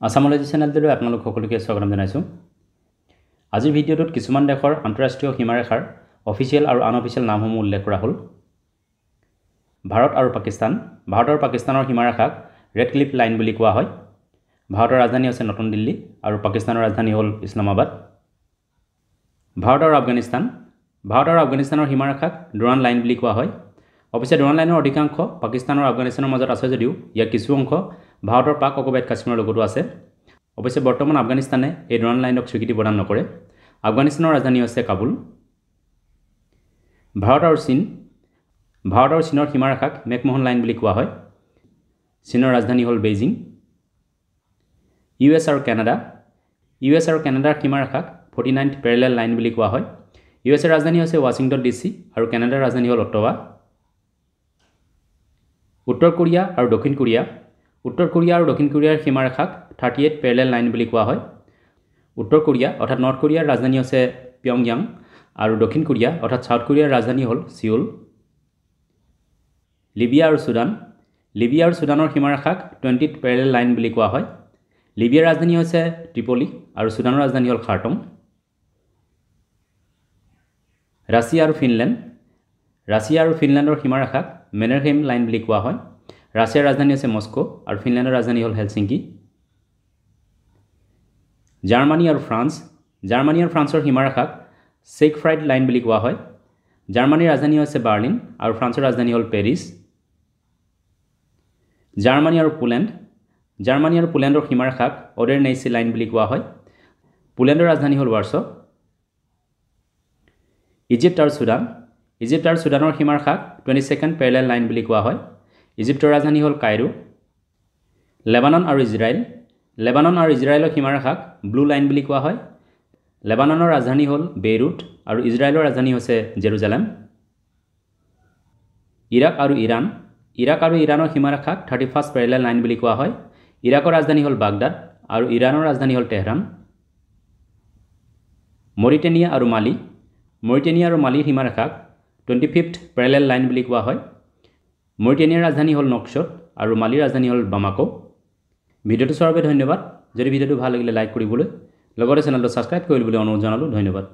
আসামোলজি চেনেলটোলৈ আপোনালোক সকলোকে স্বাগতম জনাইছোঁ। আজিৰ ভিডিঅ'টোত কিছুমান দেশৰ আন্তঃৰাষ্ট্ৰীয় সীমাৰেখাৰ অফিচিয়েল আৰু আনঅফিচিয়েল নামসমূহ উল্লেখ কৰা হ'ল। ভাৰত আৰু পাকিস্তান। ভাৰত আৰু পাকিস্তানৰ সীমাৰেখাক ৰেড ক্লিফ লাইন বুলি কোৱা হয়। ভাৰতৰ ৰাজধানী হৈছে নতুন দিল্লী আৰু পাকিস্তানৰ ৰাজধানী হ'ল ইছলামাবাদ। ভাৰত আৰু আফগানিস্তান। ভাৰত আৰু আফগানিস্তানৰ সীমাৰেখাক ডুৰাণ্ড লাইন বুলি কোৱা হয়। অৱশ্যে ডুৰাণ্ড লাইনৰ অধিকাংশ পাকিস্তান আৰু আফগানিস্তানৰ মাজত আছে যদিও ইয়াৰ কিছু অংশ ভাৰতৰ পাক অকুপাইড কাশ্মীৰৰ লগতো আছে। অৱশ্যে বৰ্তমান আফগানিস্তানে এই ডুৰাণ্ড লাইনক স্বীকৃতি প্ৰদান নকৰে। আফগানিস্তানৰ ৰাজধানী হৈছে কাবুল। ভাৰত আৰু চীন। ভাৰত আৰু চীনৰ সীমাৰেখাক মেকমোহন লাইন বুলি কোৱা হয়। চীনৰ ৰাজধানী হ'ল বেইজিং। US আৰু কানাডা। US আৰু কানাডাৰ সীমাৰেখাক 49th পেৰেলেল লাইন বুলি কোৱা হয়। US ৰাজধানী হৈছে ৱাশ্বিংটন DC আৰু কানাডাৰ ৰাজধানী হ'ল অট্টাৱা। উত্তৰ কোৰিয়া আৰু দক্ষিণ কোৰিয়া। উত্তৰ কোৰিয়া আৰু দক্ষিণ কোৰিয়াৰ সীমাৰেখাক 38th পেৰেলেল লাইন বুলি কোৱা হয়। উত্তৰ কোৰিয়া অৰ্থাৎ নৰ্থ কোৰিয়াৰ ৰাজধানী হৈছে পিয়ংয়াং আৰু দক্ষিণ কোৰিয়া অৰ্থাৎ চাউথ কোৰিয়াৰ ৰাজধানী হ'ল ছিউল। লিবিয়া আৰু চুডান। লিবিয়া আৰু চুডানৰ সীমাৰেখাক 20th পেৰেলেল লাইন বুলি কোৱা হয়। লিবিয়াৰ ৰাজধানী হৈছে ত্ৰিপলি আৰু চুডানৰ ৰাজধানী হ'ল খাৰ্টুম। ৰাছিয়া আৰু ফিনলেণ্ড। ৰাছিয়া আৰু ফিনলেণ্ডৰ সীমাৰেখাক মেনাৰহেইম লাইন বুলি কোৱা হয়। ৰাছিয়াৰ ৰাজধানী হৈছে মস্কো আৰু ফিনলেণ্ডৰ ৰাজধানী হ'ল হেলচিংকি। জাৰ্মানী আৰু ফ্ৰান্স। জাৰ্মানী আৰু ফ্ৰান্সৰ সীমাৰেখাক চেইগফ্ৰাইড লাইন বুলি কোৱা হয়। জাৰ্মানীৰ ৰাজধানী হৈছে বাৰ্লিন আৰু ফ্ৰান্সৰ ৰাজধানী হ'ল পেৰিছ। জাৰ্মানী আৰু পোলেণ্ড। জাৰ্মানী আৰু পোলেণ্ডৰ সীমাৰেখাক অডেৰনেইচি লাইন বুলি কোৱা হয়। পোলেণ্ডৰ ৰাজধানী হ'ল ৱাৰ্ছ। ইজিপ্ত আৰু চুডান। ইজিপ্ত আৰু চুডানৰ সীমাৰেখাক 22nd পেৰেলেল লাইন বুলি কোৱা হয়। ইজিপ্তৰ ৰাজধানী হ'ল কাইৰো। লেবানন আৰু ইজৰাইল। লেবানন আৰু ইজৰাইলৰ সীমাৰেখাক ব্লু লাইন বুলি কোৱা হয়। লেবাননৰ ৰাজধানী হ'ল বেইৰুট আৰু ইজৰাইলৰ ৰাজধানী হৈছে জেৰুজালেম। ইৰাক আৰু ইৰাণ। ইৰাক আৰু ইৰাণৰ সীমাৰেখাক 31st পেৰেলেল লাইন বুলি কোৱা হয়। ইৰাকৰ ৰাজধানী হ'ল বাগদাদ আৰু ইৰাণৰ ৰাজধানী হ'ল তেহৰান। মৰিটেনিয়া আৰু মালি। মৰিটেনিয়া আৰু মালিৰ সীমাৰেখাক 25th পেৰেলেল লাইন বুলি কোৱা হয়। মৰিটেনিয়াৰ ৰাজধানী হ'ল নকশ্বট আৰু মালিৰ ৰাজধানী হ'ল বামাকো। ভিডিঅ'টো চোৱাৰ বাবে ধন্যবাদ। যদি ভিডিঅ'টো ভাল লাগিলে লাইক কৰিবলৈ লগতে চেনেলটো ছাবস্ক্ৰাইব কৰিবলৈ অনুৰোধ জনালোঁ। ধন্যবাদ।